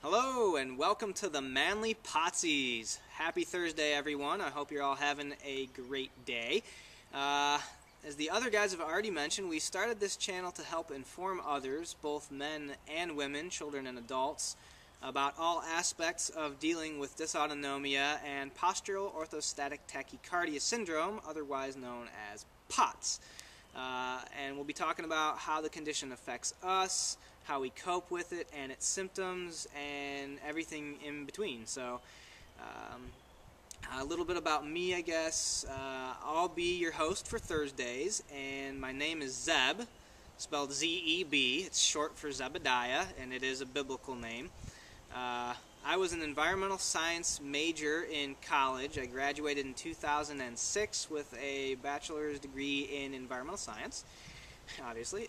Hello and welcome to the TheManlyPotsies. Happy Thursday, everyone. I hope you're all having a great day. As the other guys have already mentioned, we started this channel to help inform others, both men and women, children and adults, about all aspects of dealing with dysautonomia and postural orthostatic tachycardia syndrome, otherwise known as POTS. And we'll be talking about how the condition affects us, how we cope with it and its symptoms, and everything in between. So a little bit about me, I guess. I'll be your host for Thursdays, and my name is Zeb, spelled Z-E-B. It's short for Zebediah, and it is a biblical name. I was an environmental science major in college. I graduated in 2006 with a bachelor's degree in environmental science, obviously.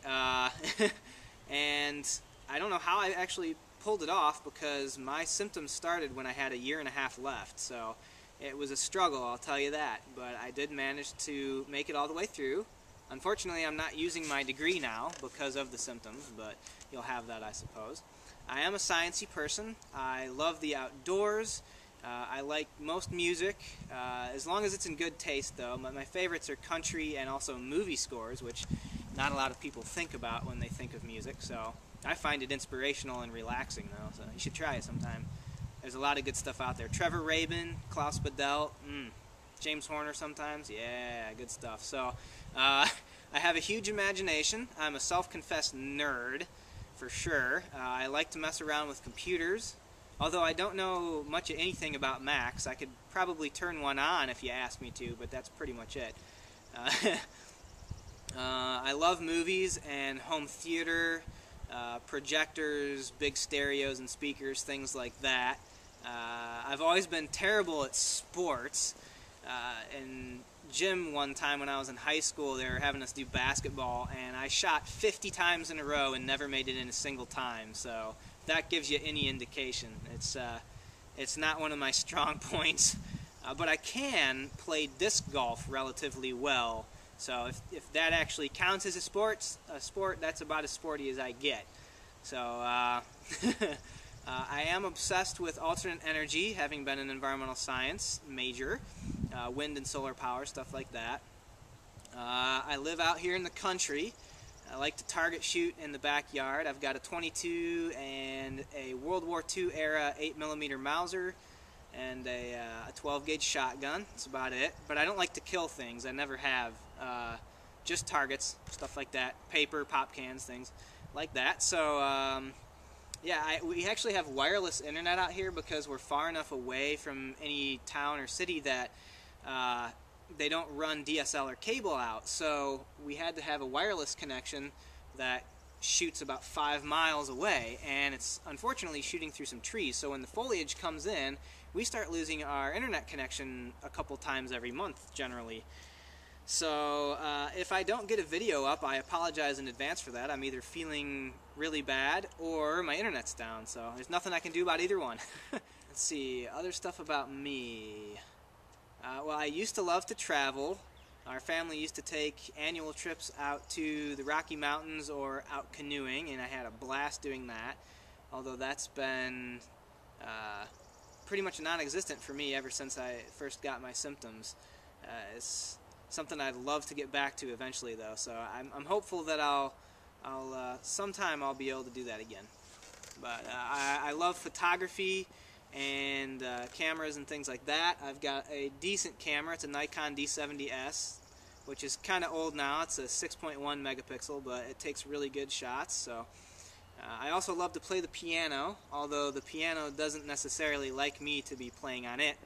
And I don't know how I actually pulled it off, because my symptoms started when I had a year and a half left. So it was a struggle, I'll tell you that. But I did manage to make it all the way through. Unfortunately, I'm not using my degree now because of the symptoms, but you'll have that, I suppose. I am a sciencey person. I love the outdoors. I like most music, as long as it's in good taste, though. My favorites are country and also movie scores, which not a lot of people think about when they think of music. So I find it inspirational and relaxing, though, so you should try it sometime. There's a lot of good stuff out there. Trevor Rabin, Klaus Badelt, James Horner sometimes. Yeah, good stuff. So I have a huge imagination. I'm a self-confessed nerd, for sure. I like to mess around with computers. Although I don't know much of anything about Macs. I could probably turn one on if you asked me to, but that's pretty much it. I love movies and home theater, projectors, big stereos and speakers, things like that. I've always been terrible at sports. In gym one time when I was in high school, they were having us do basketball, and I shot 50 times in a row and never made it in a single time. So that gives you any indication. It's not one of my strong points, but I can play disc golf relatively well. So if that actually counts as a sport, that's about as sporty as I get. So I am obsessed with alternate energy, having been an environmental science major, wind and solar power, stuff like that. I live out here in the country. I like to target shoot in the backyard. I've got a .22 and a World War II era 8mm Mauser and a 12-gauge shotgun. That's about it. But I don't like to kill things. I never have. Just targets, stuff like that. Paper, pop cans, things like that. So yeah, we actually have wireless internet out here because we're far enough away from any town or city that they don't run DSL or cable out. So we had to have a wireless connection that shoots about 5 miles away, and it's unfortunately shooting through some trees. So when the foliage comes in, we start losing our internet connection a couple times every month generally. So if I don't get a video up, I apologize in advance for that. I'm either feeling really bad or my internet's down, so there's nothing I can do about either one. Let's see, other stuff about me. Well, I used to love to travel. Our family used to take annual trips out to the Rocky Mountains or out canoeing, and I had a blast doing that. Although that's been pretty much non-existent for me ever since I first got my symptoms. It's something I'd love to get back to eventually, though. So I'm hopeful that sometime I'll be able to do that again. But I love photography and cameras and things like that. I've got a decent camera. It's a Nikon D70S, which is kind of old now. It's a 6.1 megapixel, but it takes really good shots. So I also love to play the piano, although the piano doesn't necessarily like me to be playing on it.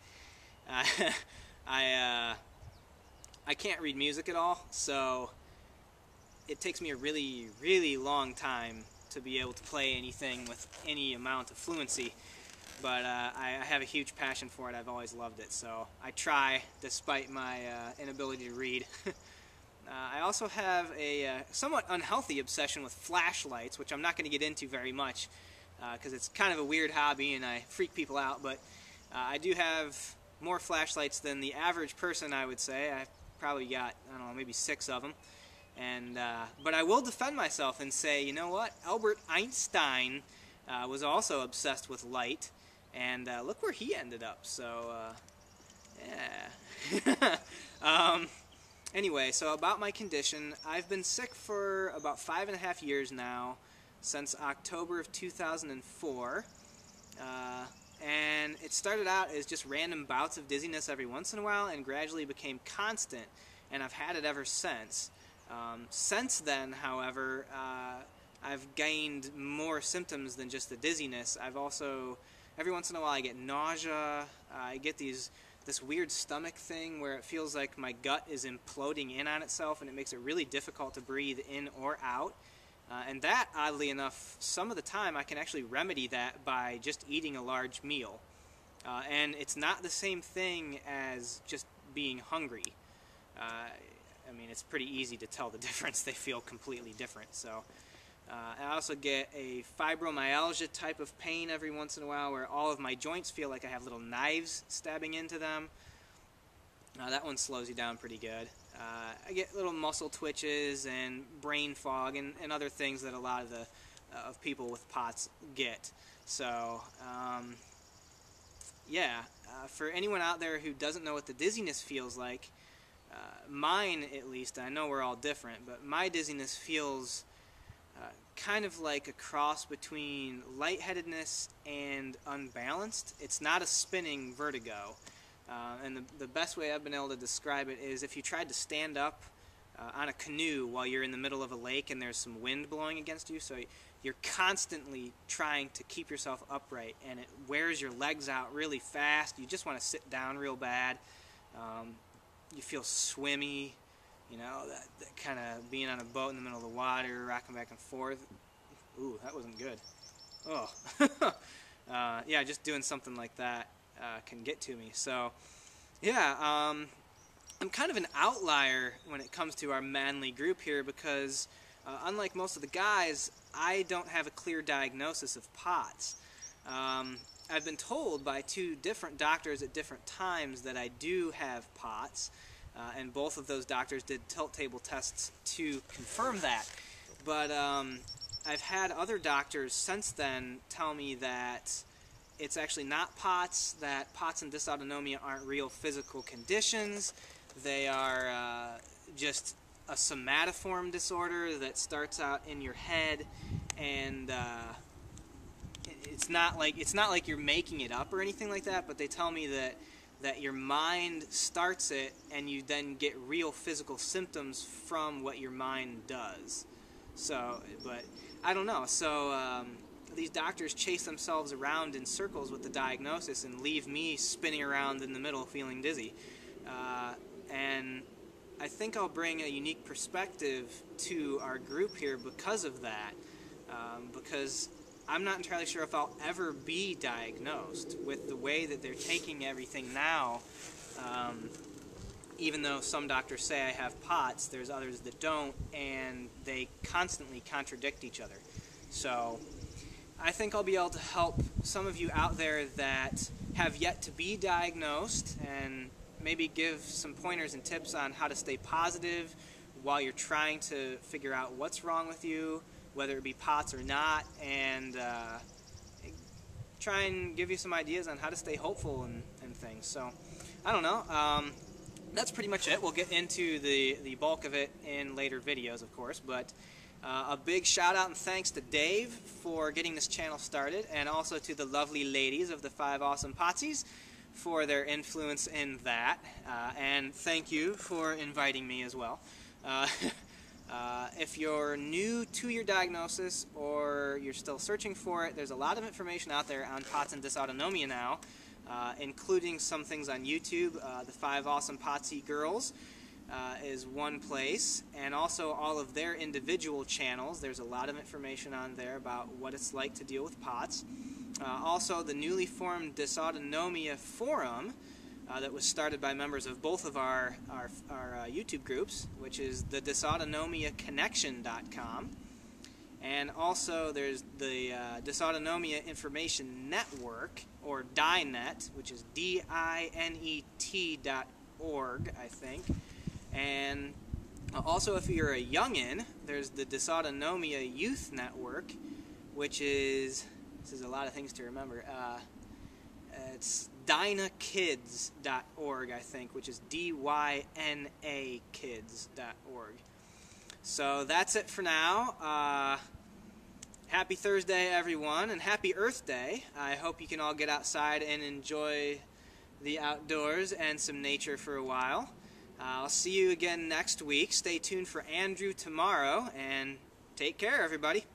I can't read music at all, so it takes me a really, really long time to be able to play anything with any amount of fluency. But I have a huge passion for it. I've always loved it, so I try despite my inability to read. I also have a somewhat unhealthy obsession with flashlights, which I'm not going to get into very much because it's kind of a weird hobby and I freak people out, but I do have more flashlights than the average person, I would say. I've probably got, I don't know, maybe 6 of them. But I will defend myself and say, you know what, Albert Einstein was also obsessed with light, and look where he ended up. So, yeah. Anyway, so about my condition, I've been sick for about 5.5 years now, since October of 2004. And it started out as just random bouts of dizziness every once in a while and gradually became constant, and I've had it ever since. Since then, however, I've gained more symptoms than just the dizziness. I've also, every once in a while, I get nausea. I get this weird stomach thing where it feels like my gut is imploding in on itself, and it makes it really difficult to breathe in or out. And that, oddly enough, some of the time I can actually remedy that by just eating a large meal. And it's not the same thing as just being hungry. I mean, it's pretty easy to tell the difference. They feel completely different. So I also get a fibromyalgia type of pain every once in a while where all of my joints feel like I have little knives stabbing into them. That one slows you down pretty good. I get little muscle twitches and brain fog and other things that a lot of people with POTS get. So, yeah, for anyone out there who doesn't know what the dizziness feels like, mine at least, I know we're all different, but my dizziness feels kind of like a cross between lightheadedness and unbalanced. It's not a spinning vertigo. And the best way I've been able to describe it is if you tried to stand up on a canoe while you're in the middle of a lake and there's some wind blowing against you, so you're constantly trying to keep yourself upright, and it wears your legs out really fast. You just want to sit down real bad. You feel swimmy, you know, that kind of being on a boat in the middle of the water, rocking back and forth. Ooh, that wasn't good. Oh. Yeah, just doing something like that can get to me. So, yeah, I'm kind of an outlier when it comes to our manly group here because, unlike most of the guys, I don't have a clear diagnosis of POTS. I've been told by 2 different doctors at different times that I do have POTS, and both of those doctors did tilt table tests to confirm that. But I've had other doctors since then tell me that it's actually not POTS, that POTS and dysautonomia aren't real physical conditions. They are just a somatoform disorder that starts out in your head, and it's not like you're making it up or anything like that, but they tell me that your mind starts it and you then get real physical symptoms from what your mind does. So, but I don't know. So these doctors chase themselves around in circles with the diagnosis and leave me spinning around in the middle feeling dizzy. And I think I'll bring a unique perspective to our group here because of that, because I'm not entirely sure if I'll ever be diagnosed with the way that they're taking everything now. Even though some doctors say I have POTS, there's others that don't, and they constantly contradict each other. So I think I'll be able to help some of you out there that have yet to be diagnosed and maybe give some pointers and tips on how to stay positive while you're trying to figure out what's wrong with you, whether it be POTS or not, and try and give you some ideas on how to stay hopeful and things. So, I don't know. That's pretty much it. We'll get into the bulk of it in later videos, of course, but a big shout out and thanks to Dave for getting this channel started, and also to the lovely ladies of the 5 Awesome Potsies for their influence in that, and thank you for inviting me as well. If you're new to your diagnosis or you're still searching for it, there's a lot of information out there on POTS and dysautonomia now, including some things on YouTube. The 5 Awesome Potsy Girls is one place, and also all of their individual channels. There's a lot of information on there about what it's like to deal with POTS. Also, the newly formed Dysautonomia Forum that was started by members of both of our YouTube groups, which is the dysautonomiaconnection.com. And also there's the Dysautonomia Information Network, or DINET, which is DINET.org, I think. And also, if you're a youngin', there's the Dysautonomia Youth Network, which is This is a lot of things to remember. It's dynakids.org, I think, which is D-Y-N-A kids.org. So that's it for now. Happy Thursday, everyone, and happy Earth Day. I hope you can all get outside and enjoy the outdoors and some nature for a while. I'll see you again next week. Stay tuned for Andrew tomorrow, and take care, everybody.